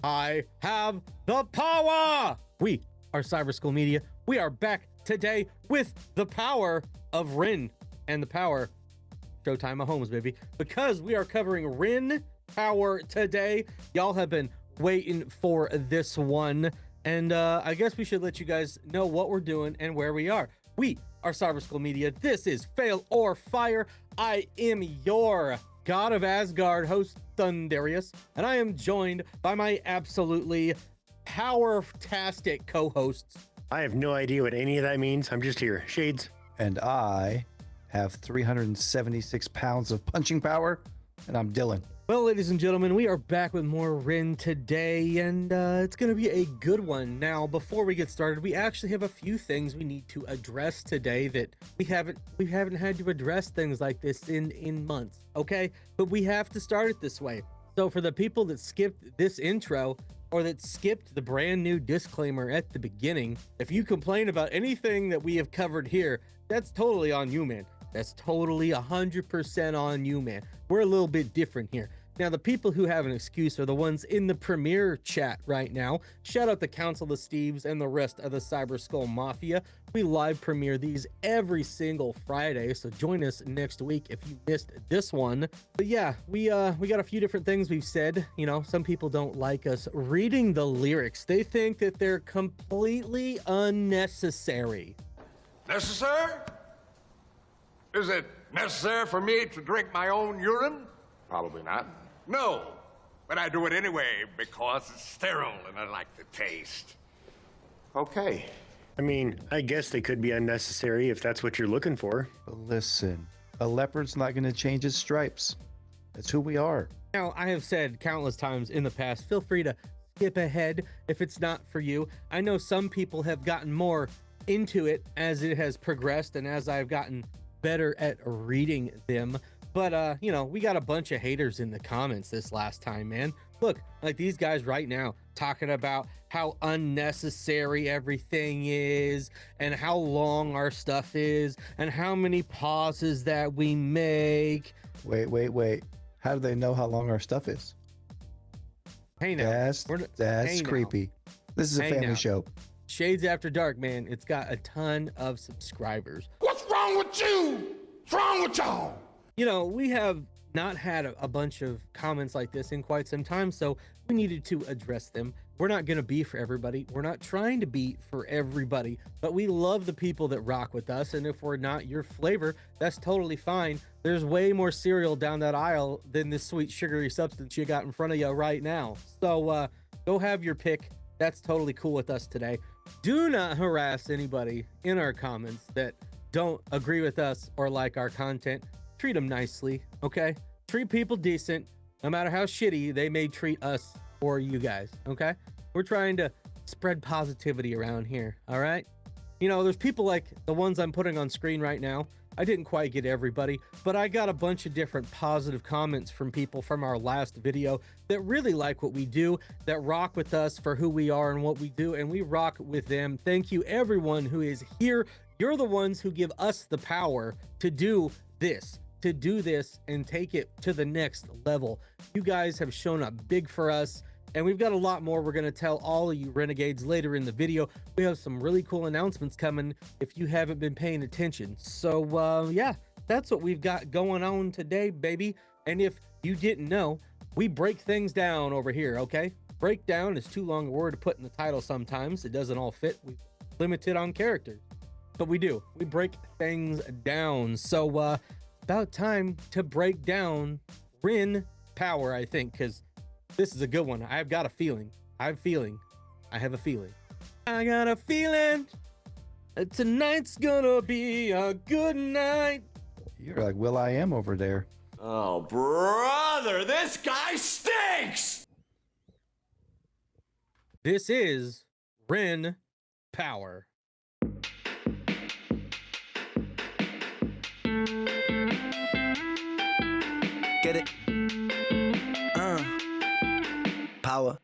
I have the power. We are Cyber School Media. We are back today with the power of Ren and the power Showtime Mahomes, baby, because we are covering Ren Power today. Y'all have been waiting for this one, and I guess we should let you guys know what we're doing and where we are. We are Cyber School Media. This is Fail or Fire. I am your God of Asgard host, Thundarius, and I am joined by my absolutely power-tastic co-hosts. I have no idea what any of that means. I'm just here. Shades. And I have 376 pounds of punching power, and I'm Dylan. Well, ladies and gentlemen, we are back with more Ren today, and it's going to be a good one. Now, before we get started, we actually have a few things we need to address today that we haven't had to address things like this in months, okay? But we have to start it this way. So for the people that skipped this intro, or that skipped the brand new disclaimer at the beginning, if you complain about anything that we have covered here, that's totally on you, man. That's totally 100% on you, man. We're a little bit different here. Now, the people who have an excuse are the ones in the premiere chat right now. Shout out to Council of Steves and the rest of the Cyber Skull Mafia. We live premiere these every single Friday, so join us next week if you missed this one. But yeah, we got a few different things we've said. You know, some people don't like us reading the lyrics. They think that they're completely unnecessary. Necessary? Is it necessary for me to drink my own urine? Probably not. No, but I do it anyway because it's sterile and I like the taste. Okay. I mean, I guess they could be unnecessary if that's what you're looking for. But listen, a leopard's not going to change its stripes. That's who we are. Now, I have said countless times in the past, feel free to skip ahead if it's not for you. I know some people have gotten more into it as it has progressed and as I've gotten better at reading them. But, you know, we got a bunch of haters in the comments this last time, man. Look, like these guys right now talking about how unnecessary everything is and how long our stuff is and how many pauses that we make. Wait. How do they know how long our stuff is? Hey, now. That's creepy. This is a family show. Shades After Dark, man. It's got a ton of subscribers. What's wrong with you? What's wrong with y'all? You know, we have not had a bunch of comments like this in quite some time, so we needed to address them. We're not going to be for everybody. We're not trying to be for everybody, but we love the people that rock with us, and if we're not your flavor, that's totally fine. There's way more cereal down that aisle than this sweet sugary substance you got in front of you right now. So go have your pick. That's totally cool with us today. Do not harass anybody in our comments that don't agree with us or like our content. Treat them nicely, okay? Treat people decent, no matter how shitty they may treat us or you guys, okay? We're trying to spread positivity around here, all right? You know, there's people like the ones I'm putting on screen right now. I didn't quite get everybody, but I got a bunch of different positive comments from people from our last video that really like what we do, that rock with us for who we are and what we do, and we rock with them. Thank you, everyone who is here. You're the ones who give us the power to do this. And take it to the next level. You guys have shown up big for us, and we've got a lot more we're going to tell all of you renegades later in the video. We have some really cool announcements coming if you haven't been paying attention. So yeah, that's what we've got going on today, baby. And if you didn't know, we break things down over here, okay? Breakdown is too long a word to put in the title sometimes. It doesn't all fit. We limit it on characters, but we do. We break things down. So about time to break down Ren Power, I think, because this is a good one. I've got a feeling. I have a feeling I got a feeling that tonight's gonna be a good night. You're like Will.I.am over there. Oh, brother, this guy stinks! This is Ren Power. Get it? Power.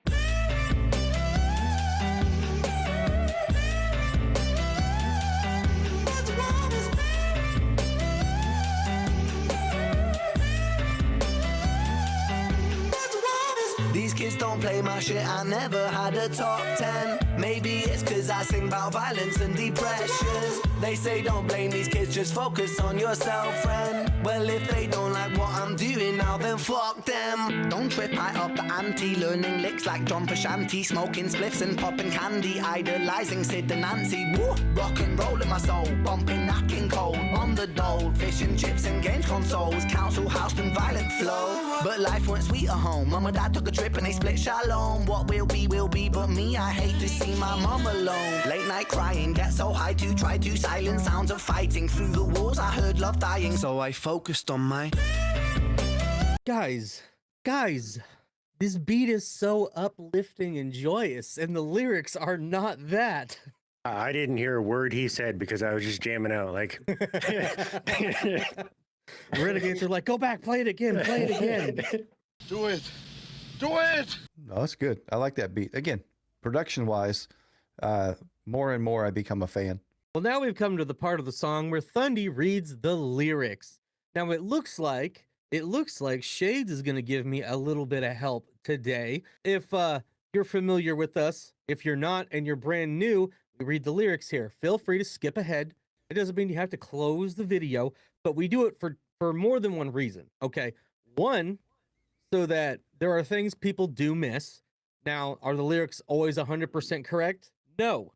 kids don't play my shit, I never had a top 10. Maybe it's cause I sing about violence and depressions. They say don't blame these kids, just focus on yourself, friend. Well, if they don't like what I'm doing now, then fuck them. Don't trip, I up the ante, learning licks like John Pashanti, smoking spliffs and popping candy, idolizing Sid and Nancy. Woo! Rock and roll in my soul, bumping Nat King Cole on the dole, fish and chips and games consoles, council house and violent flow. But life weren't sweet at home. Mum and dad took a trip and they split shalom. What will be, but me, I hate to see my mum alone. Late night crying, get so high to try to silence sounds of fighting. Through the walls I heard love dying, so I focused on my... Guys, this beat is so uplifting and joyous, and the lyrics are not that. I didn't hear a word he said because I was just jamming out. Like, Renegades are like, go back, play it again. Do it. Do it. No, that's good. I like that beat. Again, production wise, more and more I become a fan. Well, now we've come to the part of the song where Thundy reads the lyrics. Now it looks like Shades is going to give me a little bit of help today. If you're familiar with us, if you're not and you're brand new, we read the lyrics here. Feel free to skip ahead. It doesn't mean you have to close the video, but we do it for more than one reason. Okay. One, so that there are things people do miss. Now, are the lyrics always 100% correct? No,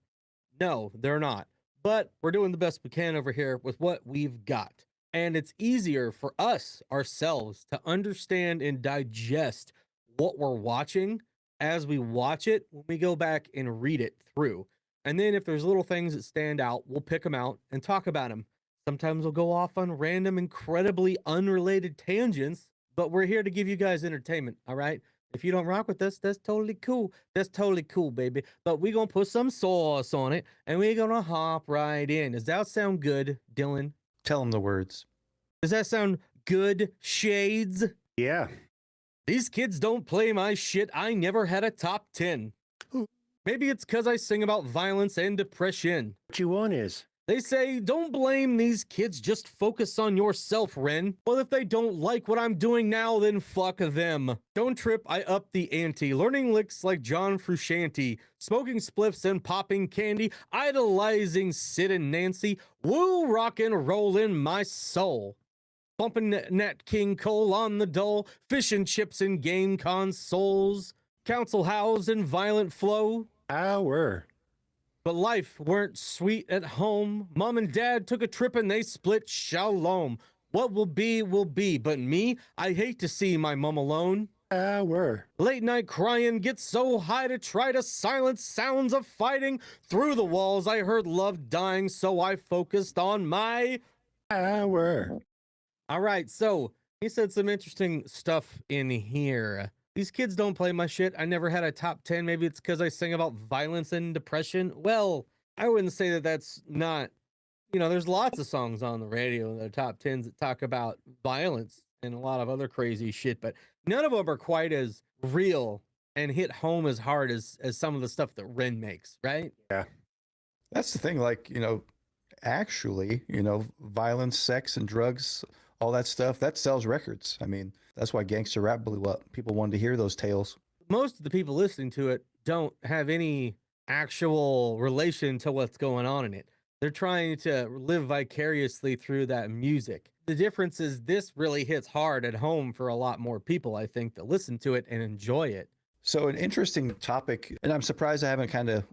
they're not. But we're doing the best we can over here with what we've got. And it's easier for us ourselves to understand and digest what we're watching as we watch it when we go back and read it through. And then if there's little things that stand out, we'll pick them out and talk about them. Sometimes we'll go off on random, incredibly unrelated tangents, but we're here to give you guys entertainment, all right? If you don't rock with us, that's totally cool. That's totally cool, baby. But we're going to put some sauce on it, and we're going to hop right in. Does that sound good, Dylan? Tell them the words. Does that sound good, Shades? yeah. These kids don't play my shit. I never had a top 10. Maybe it's because I sing about violence and depression. What you want is. They say, don't blame these kids, just focus on yourself, Ren. Well, if they don't like what I'm doing now, then fuck them. Don't trip, I up the ante, learning licks like John Frusciante, smoking spliffs and popping candy, idolizing Sid and Nancy, woo rock and roll in my soul. Bumping Nat King Cole on the dole, fish and chips and game consoles, council house and violent flow. Our. But life weren't sweet at home. Mom and dad took a trip and they split shalom. What will be, but me, I hate to see my mom alone. Our. Late night crying, get so high to try to silence sounds of fighting. Through the walls I heard love dying, so I focused on my... Our. All right, so he said some interesting stuff in here. These kids don't play my shit. I never had a top 10. Maybe it's because I sing about violence and depression. Well, I wouldn't say that that's not, there's lots of songs on the radio in the top 10s that talk about violence and a lot of other crazy shit, but none of them are quite as real and hit home as hard as some of the stuff that Ren makes, right? Yeah. That's the thing. Like, actually, violence, sex, and drugs, all that stuff, that sells records. I mean, that's why gangster rap blew up. People wanted to hear those tales. Most of the people listening to it don't have any actual relation to what's going on in it. They're trying to live vicariously through that music. The difference is this really hits hard at home for a lot more people, I think, that listen to it and enjoy it. So an interesting topic, and I'm surprised I haven't kind of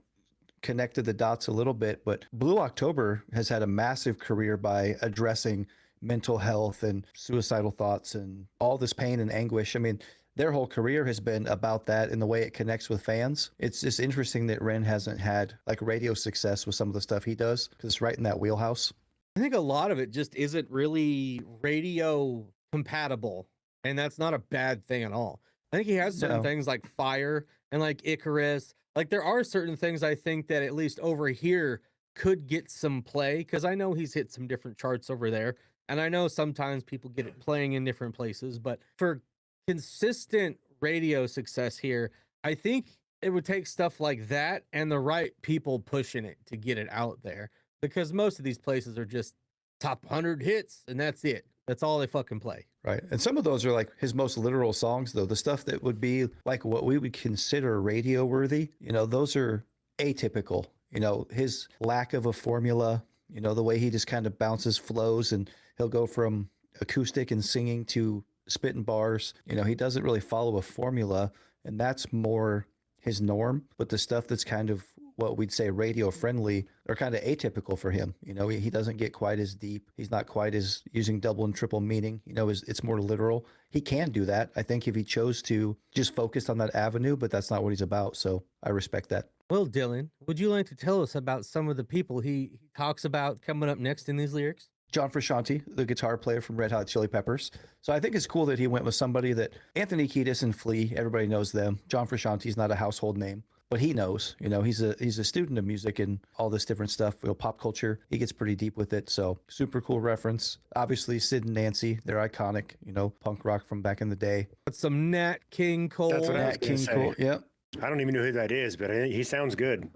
connected the dots a little bit, but Blue October has had a massive career by addressing mental health and suicidal thoughts and all this pain and anguish. I mean, their whole career has been about that and the way it connects with fans. It's just interesting that Ren hasn't had like radio success with some of the stuff he does because it's right in that wheelhouse. I think a lot of it just isn't really radio compatible, and that's not a bad thing at all. I think he has certain things like Fire and like Icarus. Like there are certain things I think that at least over here could get some play, because I know he's hit some different charts over there. And I know sometimes people get it playing in different places, but for consistent radio success here, I think it would take stuff like that and the right people pushing it to get it out there, because most of these places are just top 100 hits and that's it. That's all they fucking play. Right. And some of those are like his most literal songs, though. The stuff that would be like what we would consider radio worthy, you know, those are atypical. You know, his lack of a formula, you know, the way he just kind of bounces flows and he'll go from acoustic and singing to spitting bars. You know, he doesn't really follow a formula, and that's more his norm. But the stuff that's kind of what we'd say radio friendly are kind of atypical for him. You know, he doesn't get quite as deep. He's not quite as using double and triple meaning. You know, it's more literal. He can do that, I think, if he chose to just focus on that avenue, but that's not what he's about. So I respect that. Well, Dylan, would you like to tell us about some of the people he talks about coming up next in these lyrics? John Frusciante, the guitar player from Red Hot Chili Peppers. So I think it's cool that he went with somebody that Anthony Kiedis and Flea, everybody knows them. John Frusciante's not a household name, but he knows, you know, he's a student of music and all this different stuff, you know, pop culture. He gets pretty deep with it. So super cool reference. Obviously, Sid and Nancy, they're iconic, you know, punk rock from back in the day. Some Nat King Cole. That's what I was Nat gonna King say. Cole. Yep. I don't even know who that is, but he sounds good.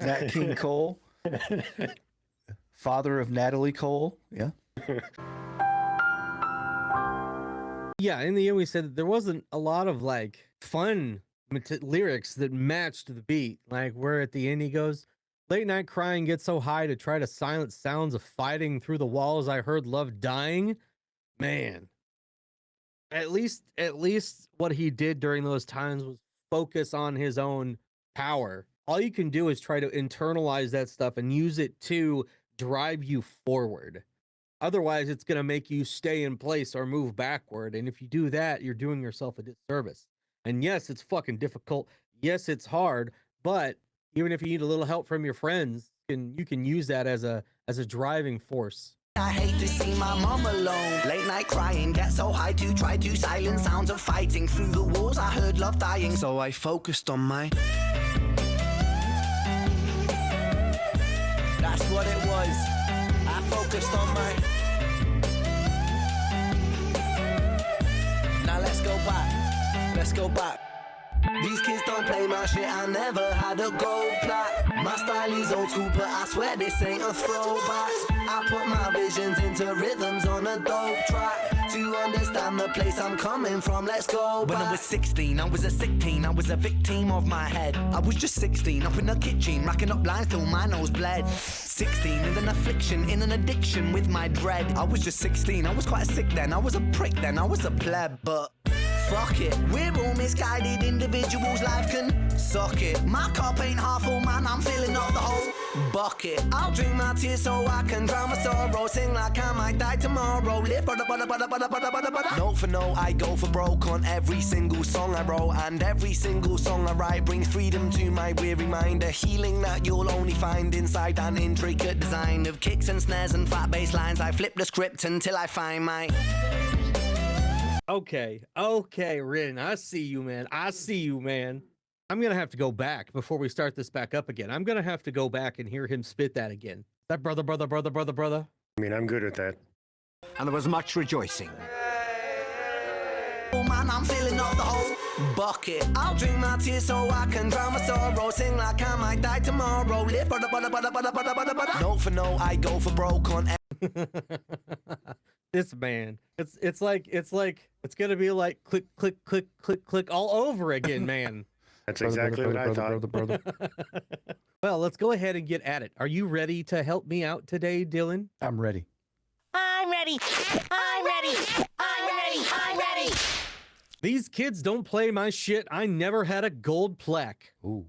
Nat King Cole. Father of Natalie Cole. Yeah. Yeah, in the end, we said that there wasn't a lot of like fun lyrics that matched the beat. Like where at the end he goes, "Late night crying gets so high to try to silence sounds of fighting through the walls. I heard love dying." Man, at least what he did during those times was focus on his own power. All you can do is try to internalize that stuff and use it to drive you forward. Otherwise, it's going to make you stay in place or move backward. And if you do that, you're doing yourself a disservice. And yes, it's fucking difficult. Yes, it's hard. But even if you need a little help from your friends, you can use that as a driving force. I hate to see my mom alone. Late night crying, get so high to try to silence sounds of fighting through the walls. I heard love dying, so I focused on my. That's what it was. I focused on my. Now let's go back. Let's go back. These kids don't play my shit, I never had a gold plat. My style is old school, but I swear this ain't a throwback. I put my visions into rhythms on a dope track. To understand the place I'm coming from, let's go back. When I was 16, I was a sick teen, I was a victim of my head. I was just 16, up in the kitchen, racking up lines till my nose bled. 16, in an affliction, in an addiction with my dread. I was just 16, I was quite sick then, I was a prick then, I was a pleb, but fuck it, we're all misguided individuals, life can suck it. My cup ain't half full, man, I'm filling up the whole bucket. I'll drink my tears so I can drown my sorrow. Sing like I might die tomorrow. Live note for note, I go for broke on every single song I wrote. And every single song I write brings freedom to my weary mind. A healing that you'll only find inside an intricate design of kicks and snares and fat bass lines. I flip the script until I find my... Okay, Rin, I see you, man. I'm going to have to go back before we start this back up again. I'm going to have to go back and hear him spit that again. That brother. I mean, I'm good at that. And there was much rejoicing. Oh man, I'm filling up the whole bucket. I'll drink my tears so I can drown my sorrow. Sing like I might die tomorrow. Live note for note, I go for broke on this man. It's gonna be like click all over again, man. That's exactly what I thought. Well, let's go ahead and get at it. Are you ready to help me out today, Dylan? I'm ready. I'm ready. These kids don't play my shit. I never had a gold plaque. Ooh.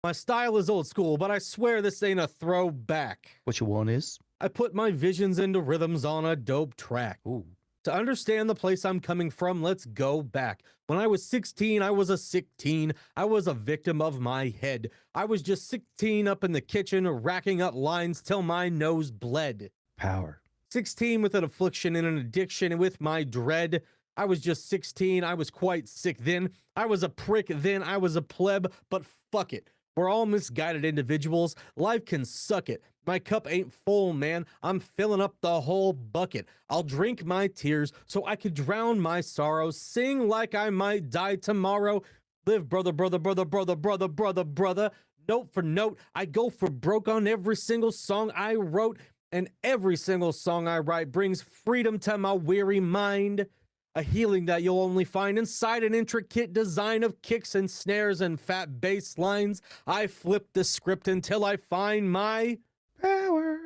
My style is old school, but I swear this ain't a throwback. What you want is? I put my visions into rhythms on a dope track. Ooh. To understand the place I'm coming from, let's go back. When I was 16, I was a sick teen. I was a victim of my head. I was just 16 up in the kitchen, racking up lines till my nose bled. Power. 16 with an affliction and an addiction with my dread. I was just 16. I was quite sick then. I was a prick then. I was a pleb, but fuck it. We're all misguided individuals. Life can suck it. My cup ain't full, man. I'm filling up the whole bucket. I'll drink my tears so I could drown my sorrows. Sing like I might die tomorrow. Live brother. Note for note, I go for broke on every single song I wrote. And every single song I write brings freedom to my weary mind. A healing that you'll only find inside an intricate design of kicks and snares and fat bass lines. I flip the script until I find my power.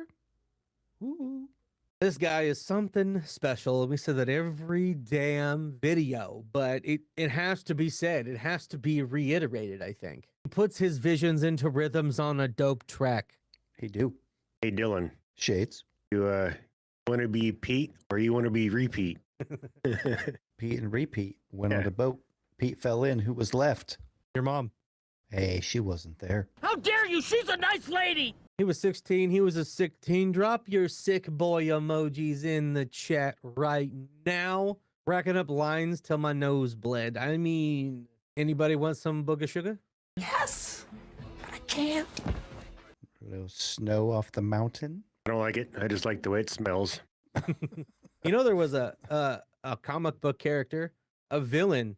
Ooh. This guy is something special. We say that every damn video, but it has to be said. It has to be reiterated, I think. He puts his visions into rhythms on a dope track. He do. Hey, Dylan, Shades. you want to be Pete or you want to be Repeat? Pete and Repeat went Yeah. on the boat. Pete fell in. Who was left? Your mom. Hey, she wasn't there. How dare you? She's a nice lady. He was 16. He was a sick teen. Drop your sick boy emojis in the chat right now. Racking up lines till my nose bled. I mean, anybody want some booger sugar? Yes, but I can't. A little snow off the mountain. I don't like it. I just like the way it smells. You know, there was a comic book character, a villain,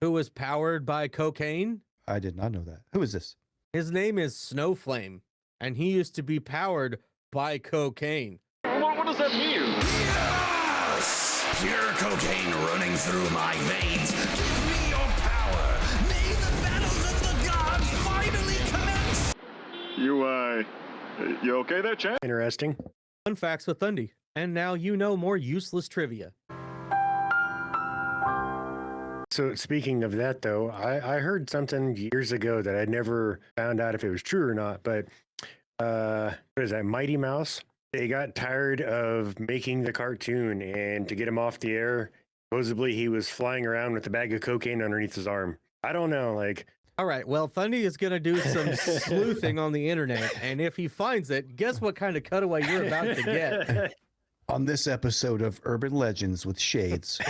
who was powered by cocaine. I did not know that. Who is this? His name is Snowflame, and he used to be powered by cocaine. What does that mean? Yes! Pure cocaine running through my veins. Give me your power. May the battles of the gods finally commence. You okay there, Chad? Interesting. Fun facts with Thundy. And now you know more useless trivia. So speaking of that, though, I heard something years ago that I'd never found out if it was true or not. But what is that? Mighty Mouse. They got tired of making the cartoon, and to get him off the air, supposedly he was flying around with a bag of cocaine underneath his arm. I don't know, like. All right, well, Thundy is going to do some sleuthing on the internet, and if he finds it, guess what kind of cutaway you're about to get. On this episode of Urban Legends with Shades.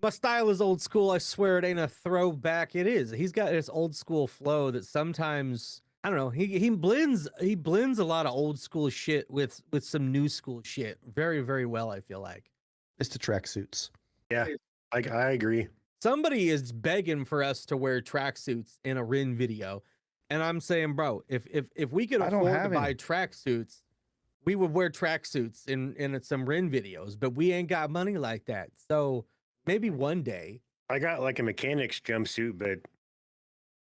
My style is old school. I swear it ain't a throwback. It is. He's got this old school flow that sometimes, I don't know, he blends a lot of old school shit with some new school shit very, very well, I feel like. It's the tracksuits. Yeah, I agree. Somebody is begging for us to wear tracksuits in a Ren video. And I'm saying, bro, if we could I don't afford to have buy any. tracksuits, we would wear tracksuits in some Ren videos, but we ain't got money like that. So maybe one day. I got like a mechanic's jumpsuit, but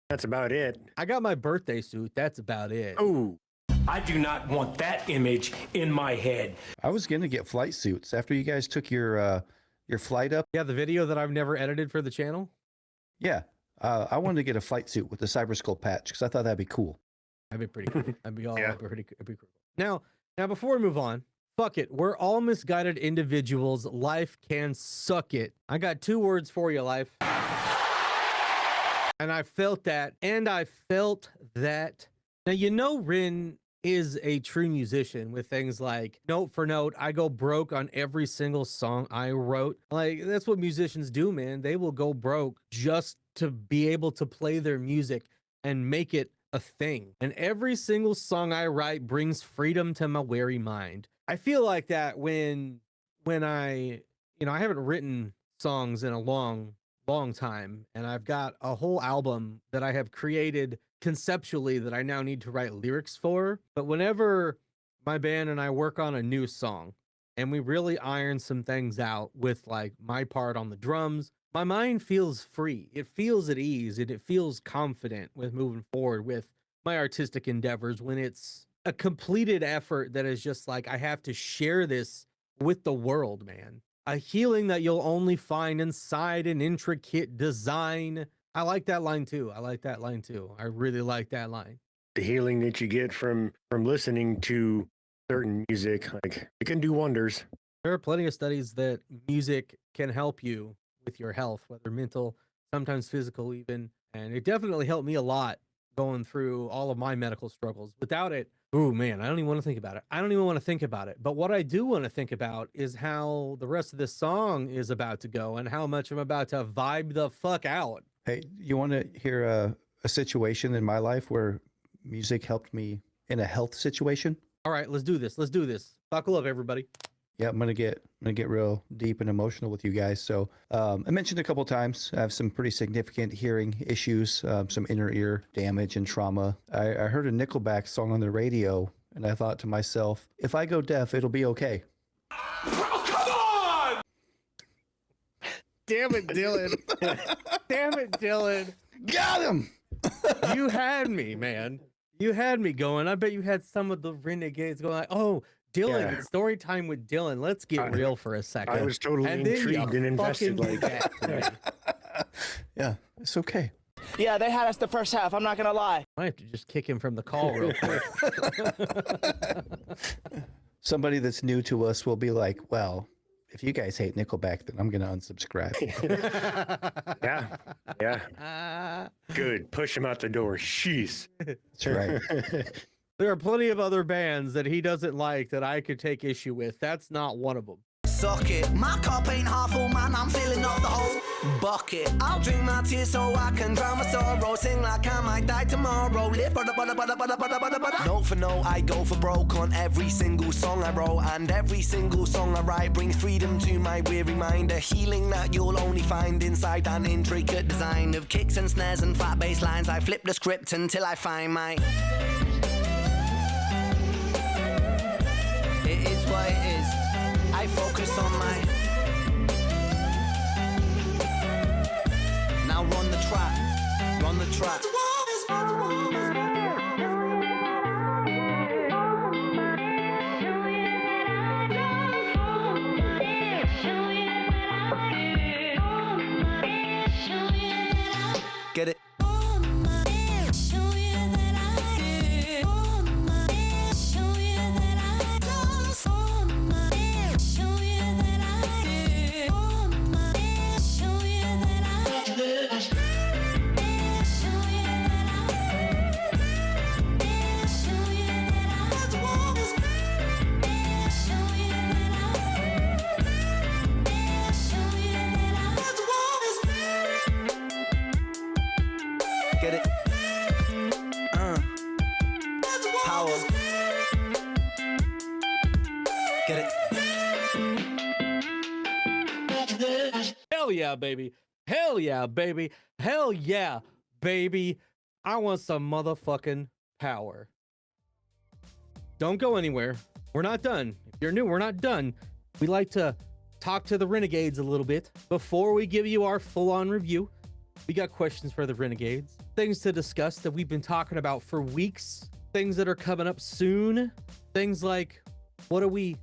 that's about it. I got my birthday suit. That's about it. Oh, I do not want that image in my head. I was going to get flight suits after you guys took your flight up. Yeah, the video that I've never edited for the channel. Yeah. I wanted to get a flight suit with the Cyber Skull patch because I thought that'd be cool. That'd be pretty cool. That'd be all Yeah. pretty cool. Now, before we move on, fuck it. We're all misguided individuals. Life can suck it. I got 2 words for you, life. And I felt that. Now, you know, Ren is a true musician with things like note for note. I go broke on every single song I wrote. Like, that's what musicians do, man. They will go broke just to be able to play their music and make it a thing. And every single song I write brings freedom to my weary mind. I feel like that when I haven't written songs in a long time, and I've got a whole album that I have created conceptually that I now need to write lyrics for. But whenever my band and I work on a new song and we really iron some things out with like my part on the drums, my mind feels free. It feels at ease and it feels confident with moving forward with my artistic endeavors when it's a completed effort that is just like, I have to share this with the world, man. A healing that you'll only find inside an intricate design. I like that line too. I really like that line. the healing that you get from listening to certain music, like it can do wonders. There are plenty of studies that music can help you with your health, whether mental, sometimes physical even. And it definitely helped me a lot going through all of my medical struggles. Without it, oh man, I don't even want to think about it. I don't even want to think about it. But what I do want to think about is how the rest of this song is about to go and how much I'm about to vibe the fuck out. Hey, you want to hear a situation in my life where music helped me in a health situation? All right, let's do this. Let's do this. Buckle up, everybody. Yeah, I'm gonna get real deep and emotional with you guys. So I mentioned a couple times I have some pretty significant hearing issues, some inner ear damage and trauma. I heard a Nickelback song on the radio, and I thought to myself, if I go deaf, it'll be okay. Oh, come on! Damn it, Dylan. Damn it, Dylan. Got him. You had me, man. You had me going. I bet you had some of the Renegades going like, oh, Dylan, Yeah. it's story time with Dylan. Let's get real for a second. I was totally And then you intrigued and invested. fucking Like, did that to me. Yeah, it's okay. Yeah, they had us the first half. I'm not gonna lie. I have to just kick him from the call real quick. Somebody that's new to us will be like, well, if you guys hate Nickelback, then I'm gonna unsubscribe. yeah. Good. Push him out the door. Sheesh. That's right. There are plenty of other bands that he doesn't like that I could take issue with. That's not one of them. Suck it. My cup ain't half full, man. I'm filling up the whole bucket. I'll drink my tears so I can drown my sorrow. Sing like I might die tomorrow. Live note for note, I go for broke on every single song I wrote. And every single song I write brings freedom to my weary mind. A healing that you'll only find inside an intricate design of kicks and snares and flat bass lines. I flip the script until I find my... It is what it is. I focus on my... Now run the track. Run the track. Get it? Get it? Power. Get it? Hell yeah, baby. Hell yeah, baby. Hell yeah, baby. I want some motherfucking power. Don't go anywhere. We're not done. If you're new, we're not done. We like to talk to the Renegades a little bit before we give you our full-on review. We got questions for the Renegades, things to discuss that we've been talking about for weeks, things that are coming up soon, things like what are we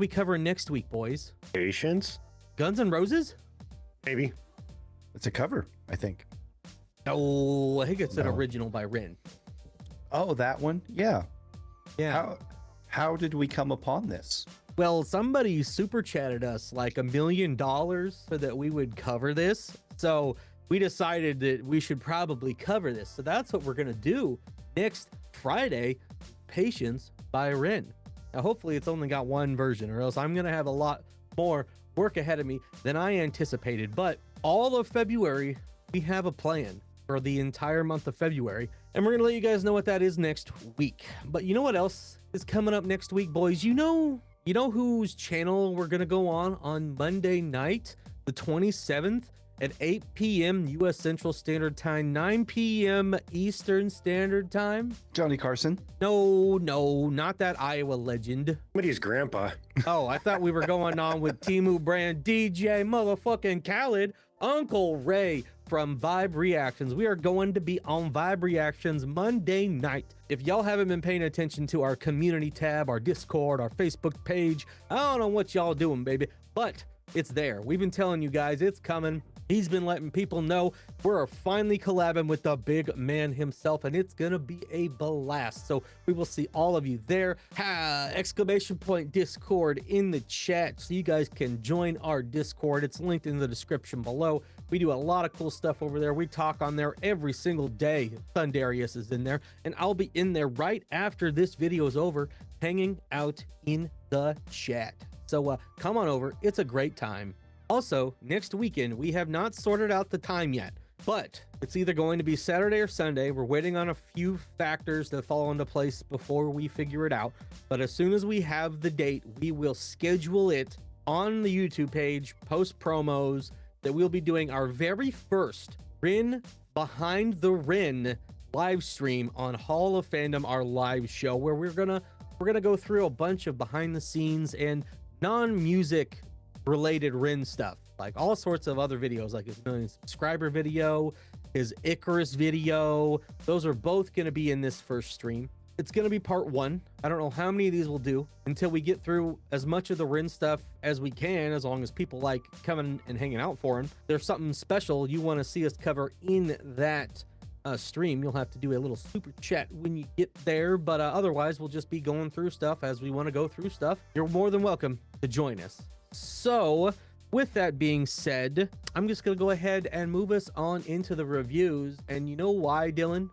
covering next week, boys? Patience? Guns N' Roses? Maybe. It's a cover, I think. No, I think it's an No. original by Ren. Oh, that one? Yeah. Yeah. How did we come upon this? Well, somebody super chatted us like $1 million so that we would cover this. So we decided that we should probably cover this. So that's what we're going to do next Friday, Patience by Ren. Now, hopefully it's only got one version, or else I'm going to have a lot more work ahead of me than I anticipated. But all of February, we have a plan for the entire month of February, and we're going to let you guys know what that is next week. But you know what else is coming up next week, boys? You know whose channel we're going to go on Monday night, the 27th at 8 p.m. U.S. Central Standard Time, 9 p.m. Eastern Standard Time? Johnny Carson. No, not that Iowa legend. Somebody's grandpa. Oh, I thought we were going on with Timu Brand, DJ motherfucking Khaled, Uncle Ray from Vibe Reactions. We are going to be on Vibe Reactions Monday night. If y'all haven't been paying attention to our community tab, our Discord, our Facebook page, I don't know what y'all doing, baby, but it's there. We've been telling you guys it's coming. He's been letting people know we're finally collabing with the big man himself, and it's gonna be a blast. So we will see all of you there. Exclamation point Discord in the chat so you guys can join our Discord. It's linked in the description below. We do a lot of cool stuff over there. We talk on there every single day. Thundarius is in there, and I'll be in there right after this video is over, hanging out in the chat. So come on over. It's a great time. Also, next weekend, we have not sorted out the time yet, but it's either going to be Saturday or Sunday. We're waiting on a few factors to fall into place before we figure it out. But as soon as we have the date, we will schedule it on the YouTube page, post promos, that we'll be doing our very first Ren Behind the Ren live stream on Hall of Fandom, our live show, where we're gonna go through a bunch of behind the scenes and non-music related Ren stuff, like all sorts of other videos, like his million subscriber video, his Icarus video. Those are both going to be in this first stream. It's going to be part 1. I don't know how many of these we'll do until we get through as much of the Ren stuff as we can, as long as people like coming and hanging out for him. There's something special you want to see us cover in that stream, you'll have to do a little super chat when you get there, but otherwise we'll just be going through stuff as we want to go through stuff. You're more than welcome to join us. So with that being said, I'm just gonna go ahead and move us on into the reviews. And you know why, Dylan?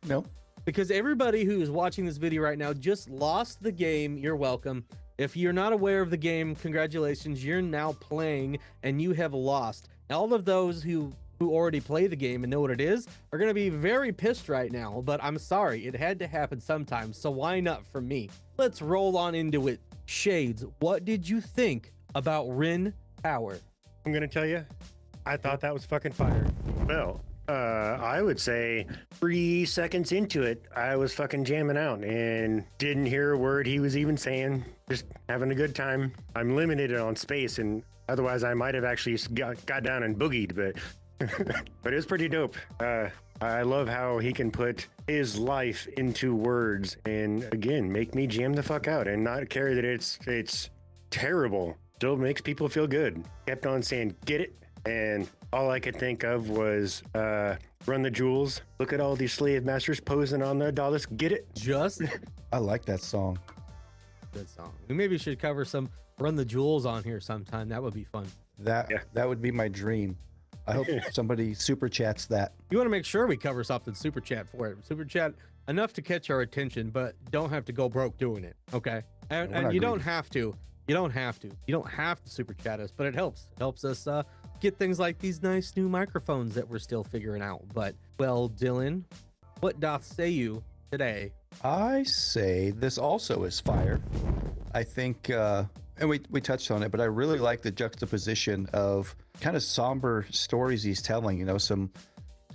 No, because everybody who is watching this video right now just lost the game. You're welcome. If you're not aware of the game, congratulations, you're now playing and you have lost. All of those who already play the game and know what it is are going to be very pissed right now, but I'm sorry, it had to happen sometime, so why not for me? Let's roll on into it. Shades, what did you think about Ren Power? I'm gonna tell you, I thought that was fucking fire. Well, I would say 3 seconds into it, I was fucking jamming out and didn't hear a word he was even saying, just having a good time. I'm limited on space, and otherwise I might have actually got down and boogied, but but it was pretty dope. I love how he can put his life into words and again make me jam the fuck out and not care that it's terrible. Still makes people feel good. Kept on saying get it, and all I could think of was run the jewels. Look at all these slave masters posing on the dollars. Get it? Just I like that song. good song. We maybe should cover some Run the Jewels on here sometime. That would be fun. That would be my dream. I hope somebody super chats that. You want to make sure we cover something super chat for it. Super chat enough to catch our attention, but don't have to go broke doing it. Okay. And you don't have to. You don't have to. You don't have to super chat us, but it helps. It helps us get things like these nice new microphones that we're still figuring out. But well, Dylan, what doth say you today? I say this also is fire. I think, and we touched on it, but I really like the juxtaposition of kind of somber stories he's telling. You know, some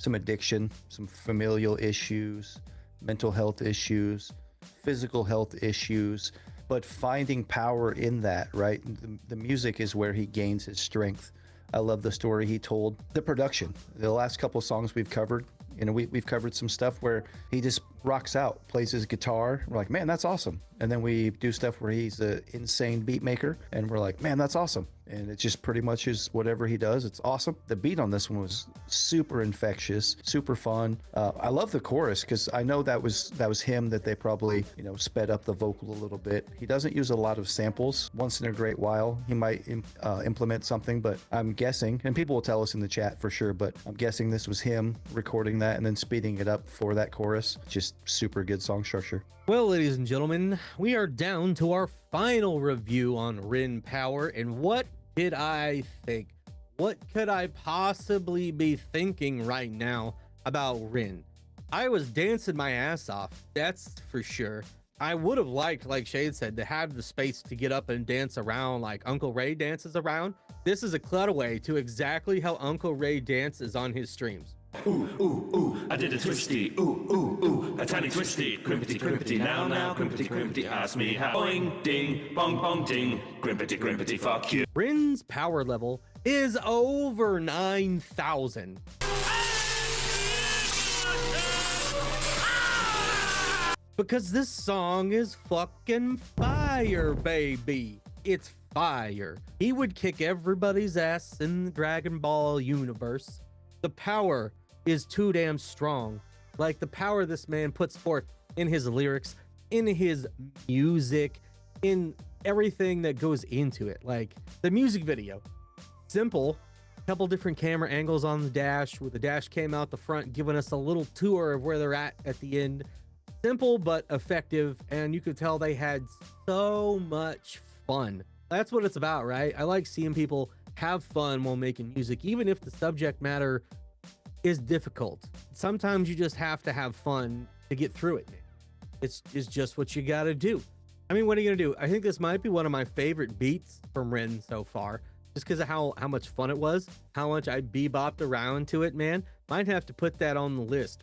addiction, some familial issues, mental health issues, physical health issues, but finding power in that, right? The music is where he gains his strength. I love the story he told. The production, the last couple songs we've covered, you know, we've covered some stuff where he just rocks out, plays his guitar. We're like, man, that's awesome. And then we do stuff where he's an insane beat maker, and we're like, man, that's awesome. And it just pretty much is whatever he does. It's awesome. The beat on this one was super infectious, super fun. I love the chorus because I know that was him that they probably, you know, sped up the vocal a little bit. He doesn't use a lot of samples. Once in a great while, he might implement something, but I'm guessing, and people will tell us in the chat for sure, but I'm guessing this was him recording that and then speeding it up for that chorus. Just super good song structure. Well, ladies and gentlemen, we are down to our final review on Ren Power, and what did I think? What could I possibly be thinking right now about Ren? I was dancing my ass off, that's for sure. I would have liked, like Shade said, to have the space to get up and dance around like Uncle Ray dances around. This is a cutaway to exactly how Uncle Ray dances on his streams. Ooh, ooh, ooh, I did a twisty, ooh, ooh, ooh, a tiny twisty, crimpity, crimpity, now, crimpity, crimpity, ask me how, boing, ding, bong, bong, ding, crimpity, crimpity, fuck you. Ren's power level is over 9,000. Because this song is fucking fire, baby. It's fire. He would kick everybody's ass in the Dragon Ball universe. The power is too damn strong. Like the power this man puts forth in his lyrics, in his music, in everything that goes into it. Like the music video, simple, couple different camera angles on the dash, where the dash came out the front, giving us a little tour of where they're at the end. Simple but effective, and you could tell they had so much fun. That's what it's about, right? I like seeing people have fun while making music, even if the subject matter is difficult. Sometimes you just have to have fun to get through it, man. It's just what you got to do. I mean, what are you going to do? I think this might be one of my favorite beats from Ren so far, just because of how much fun it was, how much I bebopped around to it, man. Might have to put that on the list.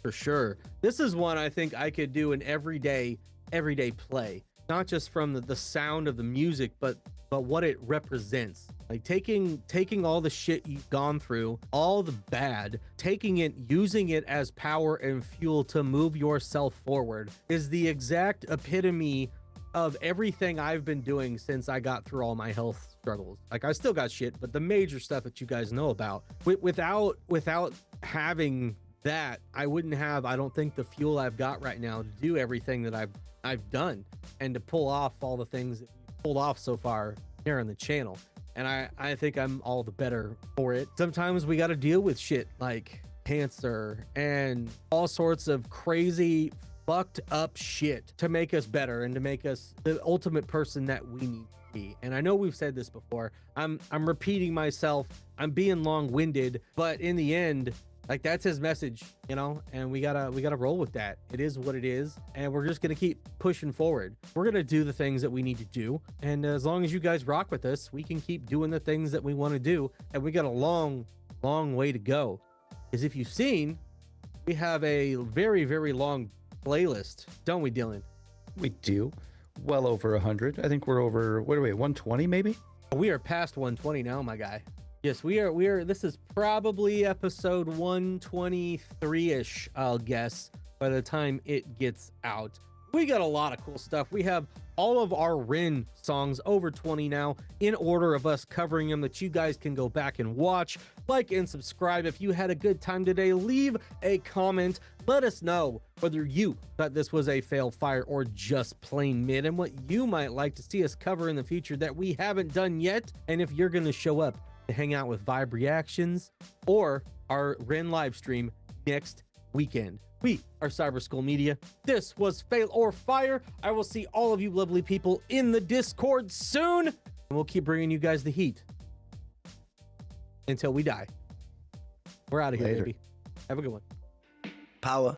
For sure. This is one I think I could do an everyday play, not just from the sound of the music, but what it represents. Like taking all the shit you've gone through, all the bad, taking it, using it as power and fuel to move yourself forward is the exact epitome of everything I've been doing since I got through all my health struggles. Like, I still got shit, but the major stuff that you guys know about, without having that, I wouldn't have, I don't think, the fuel I've got right now to do everything that I've done and to pull off all the things that we've pulled off so far here on the channel. And I think I'm all the better for it. Sometimes we got to deal with shit like cancer and all sorts of crazy fucked up shit to make us better and to make us the ultimate person that we need to be. And I know we've said this before. I'm repeating myself. I'm being long-winded, but in the end, like, that's his message, you know, and we gotta roll with that. It is what it is, and we're just gonna keep pushing forward. We're gonna do the things that we need to do, and as long as you guys rock with us, we can keep doing the things that we want to do, and we got a long way to go. Because if you've seen, we have a very, very long playlist, don't we, Dylan? We do. Well over 100. I think we're over, what are we, 120 maybe? We are past 120 now, my guy. Yes, we are. This is probably episode 123-ish, I'll guess, by the time it gets out. We got a lot of cool stuff. We have all of our Ren songs, over 20 now, in order of us covering them, that you guys can go back and watch. Like and subscribe. If you had a good time today, leave a comment. Let us know whether you thought this was a fail fire or just plain mid, and what you might like to see us cover in the future that we haven't done yet, and if you're going to show up to hang out with Vibe Reactions or our Ren live stream next weekend. We are Cyber Skull Media. This was Fail or Fire. I will see all of you lovely people in the Discord soon, and we'll keep bringing you guys the heat until we die. We're out of here, Later. baby. Have a good one. Power.